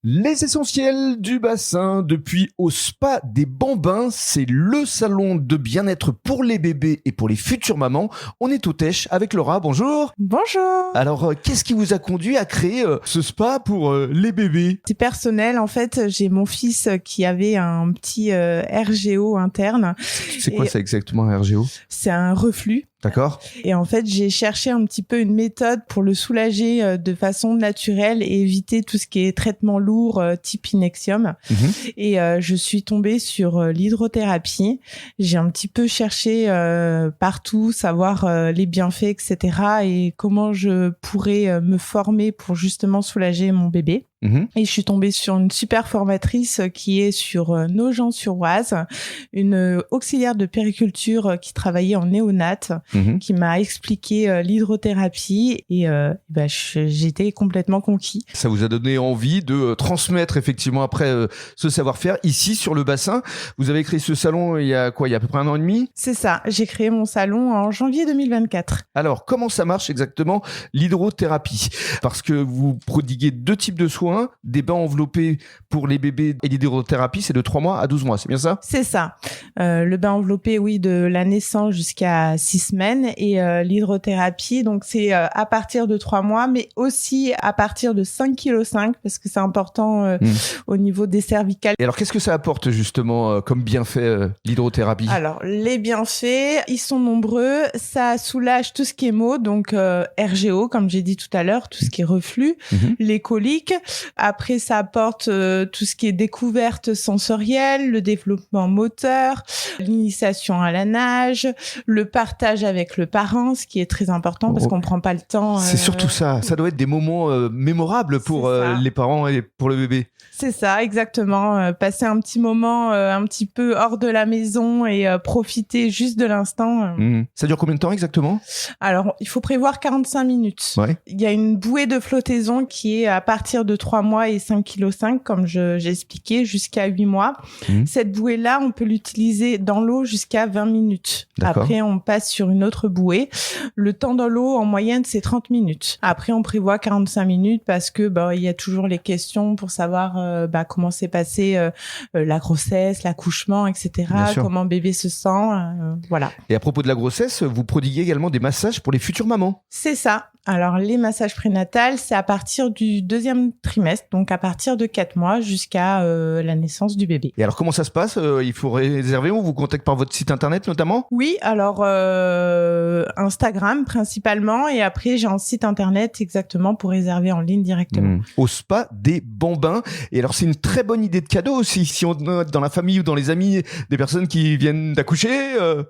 Les essentiels du bassin depuis au spa des Bambins, c'est le salon de bien-être pour les bébés et pour les futures mamans. On est au Tèche avec Laura, bonjour. Bonjour. Alors, qu'est-ce qui vous a conduit à créer ce spa pour les bébés ? C'est personnel, en fait, j'ai mon fils qui avait un petit RGO interne. C'est quoi ça exactement, un RGO ? C'est un reflux. D'accord. Et en fait, j'ai cherché un petit peu une méthode pour le soulager de façon naturelle et éviter tout ce qui est traitement lourd type Inexium. Et je suis tombée sur l'hydrothérapie. J'ai un petit peu cherché partout, savoir les bienfaits, etc. et comment je pourrais me former pour justement soulager mon bébé. Et je suis tombée sur une super formatrice qui est sur Nogent-sur-Oise, une auxiliaire de périculture qui travaillait en néonate, qui m'a expliqué l'hydrothérapie et j'étais complètement conquis. Ça vous a donné envie de transmettre effectivement après ce savoir-faire ici sur le bassin. Vous avez créé ce salon il y a à peu près 1 an et demi ? C'est ça, j'ai créé mon salon en janvier 2024. Alors, comment ça marche exactement l'hydrothérapie ? Parce que vous prodiguez 2 types de soins, des bains enveloppés pour les bébés et l'hydrothérapie, c'est de 3 mois à 12 mois, c'est bien ça ? C'est ça. Le bain enveloppé, oui, de la naissance jusqu'à 6 semaines et l'hydrothérapie, donc c'est à partir de 3 mois, mais aussi à partir de 5,5 kg parce que c'est important au niveau des cervicales. Et alors, qu'est-ce que ça apporte justement comme bienfait l'hydrothérapie ? Alors, les bienfaits, ils sont nombreux. Ça soulage tout ce qui est maux, donc RGO, comme j'ai dit tout à l'heure, tout ce qui est reflux, les coliques. Après, ça apporte tout ce qui est découverte sensorielle, le développement moteur, l'initiation à la nage, le partage avec le parent, ce qui est très important parce qu'on prend pas le temps. C'est surtout ça. Ça doit être des moments mémorables pour les parents et pour le bébé. C'est ça, exactement. Passer un petit moment un petit peu hors de la maison et profiter juste de l'instant. Ça dure combien de temps exactement ? Alors, il faut prévoir 45 minutes. Ouais. Il y a une bouée de flottaison qui est à partir de 3 mois et 5,5 kg, comme j'ai expliqué, jusqu'à 8 mois. Cette bouée-là, on peut l'utiliser dans l'eau jusqu'à 20 minutes. D'accord. Après, on passe sur une autre bouée. Le temps dans l'eau, en moyenne, c'est 30 minutes. Après, on prévoit 45 minutes parce que il y a toujours les questions pour savoir comment s'est passée la grossesse, l'accouchement, etc. Comment bébé se sent, voilà. Et à propos de la grossesse, vous prodiguez également des massages pour les futures mamans. C'est ça. Alors, les massages prénatals, c'est à partir du 2e trimestre, donc à partir de 4 mois jusqu'à la naissance du bébé. Et alors, comment ça se passe ? Il faut réserver ou vous contactez par votre site internet notamment ? Oui, alors Instagram principalement, et après j'ai un site internet exactement pour réserver en ligne directement. Au spa des Bambins. Et alors, c'est une très bonne idée de cadeau aussi, si on a dans la famille ou dans les amis des personnes qui viennent d'accoucher.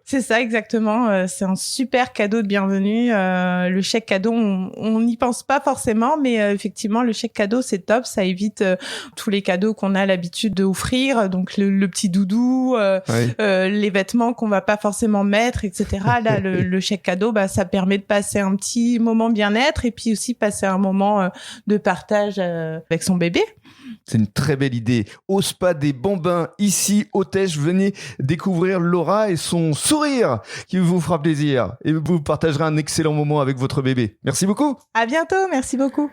C'est ça, exactement. C'est un super cadeau de bienvenue. Le chèque cadeau, on n'y pense pas forcément, mais effectivement, le chèque cadeau, c'est top. Ça évite tous les cadeaux qu'on a l'habitude d'offrir, donc le petit doudou, les vêtements qu'on va pas forcément mettre, etc. Là, le chèque cadeau, ça permet de passer un petit moment bien-être et puis aussi passer un moment de partage avec son bébé. C'est une très belle idée. Au spa des Bambins, ici au Tèche, venez découvrir Laura et son sourire qui vous fera plaisir. Et vous partagerez un excellent moment avec votre bébé. Merci beaucoup. À bientôt, merci beaucoup.